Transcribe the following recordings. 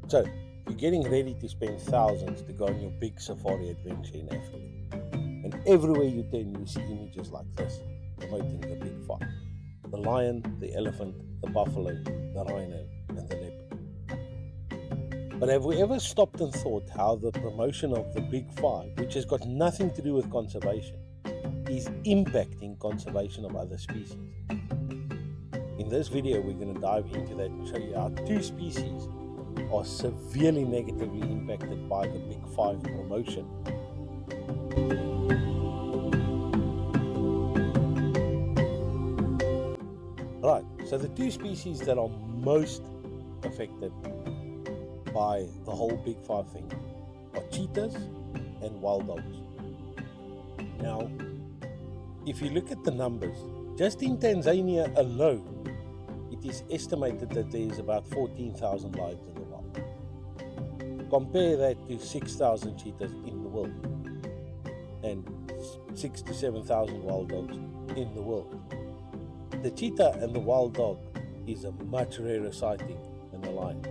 So, you're getting ready to spend thousands to go on your big safari adventure in Africa. And everywhere you turn, you see images like this, promoting the big five. The lion, the elephant, the buffalo, the rhino, and the leopard. But have we ever stopped and thought how the promotion of the big five, which has got nothing to do with conservation, is impacting conservation of other species? In this video, we're going to dive into that and show you how two species are severely negatively impacted by the big five promotion. Right, so the two species that are most affected by the whole big five thing are cheetahs and wild dogs. Now, if you look at the numbers, just in Tanzania alone, it is estimated that there is about 14,000 lions in the wild. Compare that to 6,000 cheetahs in the world and 6,000 to 7,000 wild dogs in the world. The cheetah and the wild dog is a much rarer sighting than the lion.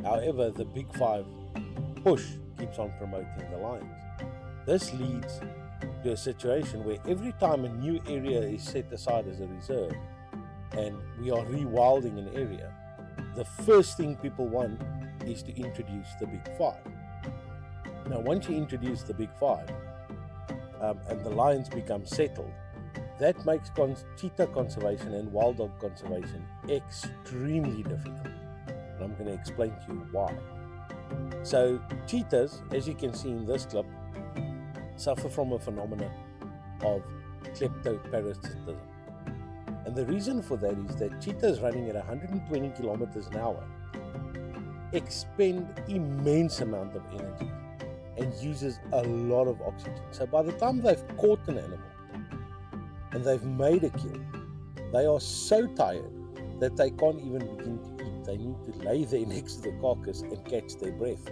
However, the big five push keeps on promoting the lions. This leads to a situation where every time a new area is set aside as a reserve and we are rewilding an area, the first thing people want is to introduce the big five. Now, once you introduce the big five and the lions become settled, that makes cheetah conservation and wild dog conservation extremely difficult. And I'm going to explain to you why. So cheetahs, as you can see in this clip, suffer from a phenomenon of kleptoparasitism. And the reason for that is that cheetahs running at 120 kilometers an hour expend immense amount of energy and uses a lot of oxygen. So by the time they've caught an animal and they've made a kill, they are so tired that they can't even begin to eat. They need to lay there next to the carcass and catch their breath.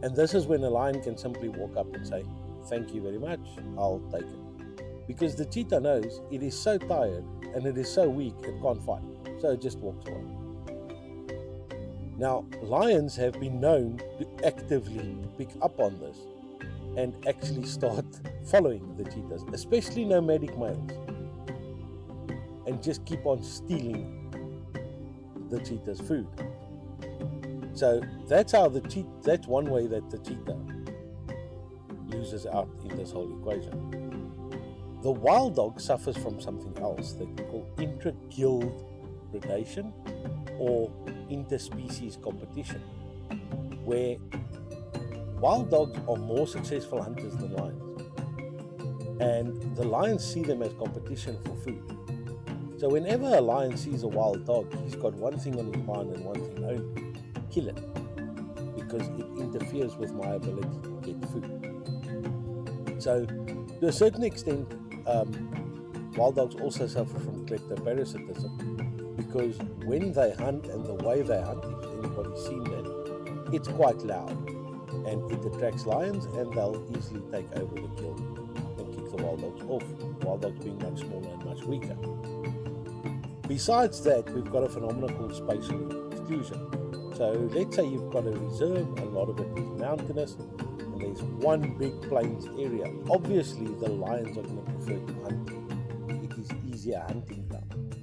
And this is when a lion can simply walk up and say, "Thank you very much, I'll take it." Because the cheetah knows it is so tired and it is so weak it can't fight, so it just walks away. Now, lions have been known to actively pick up on this and actually start following the cheetahs, especially nomadic males, and just keep on stealing the cheetah's food. So that's how that's one way that the cheetah loses out in this whole equation. The wild dog suffers from something else that we call intraguild predation or interspecies competition, where wild dogs are more successful hunters than lions, and the lions see them as competition for food. So whenever a lion sees a wild dog, he's got one thing on his mind and one thing only: kill it, because it interferes with my ability to get food. So to a certain extent, wild dogs also suffer from kleptoparasitism, because when they hunt and the way they hunt, if anybody's seen that, it's quite loud and it attracts lions, and they'll easily take over the kill and kick the wild dogs off, wild dogs being much smaller and much weaker. Besides that, we've got a phenomenon called spatial exclusion. So let's say you've got a reserve, a lot of it is mountainous, and there's one big plains area. Obviously, the lions are going to prefer to hunt. It is easier hunting ground.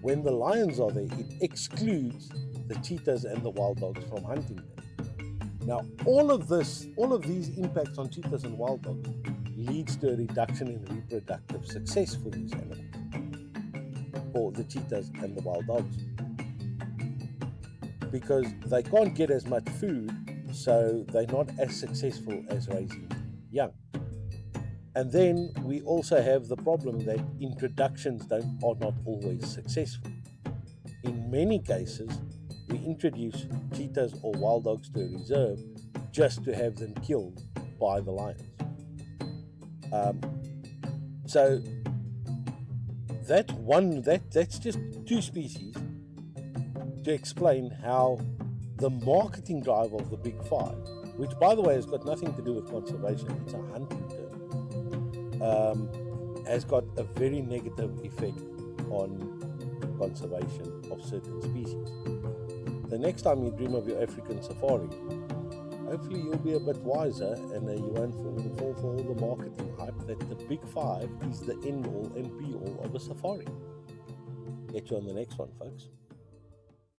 When the lions are there, it excludes the cheetahs and the wild dogs from hunting them. Now, all of these impacts on cheetahs and wild dogs leads to a reduction in reproductive success for these animals, for the cheetahs and the wild dogs, because they can't get as much food, so they're not as successful as raising young. And then we also have the problem that introductions are not always successful. In many cases, we introduce cheetahs or wild dogs to a reserve just to have them killed by the lions. So that's just two species to explain how the marketing drive of the big five, which by the way has got nothing to do with conservation, it's a hunting term, has got a very negative effect on conservation of certain species. the next time you dream of your African safari, hopefully you'll be a bit wiser and you won't fall for all the marketing hype that the big five is the end all and be all of a safari. Get you on the next one, folks.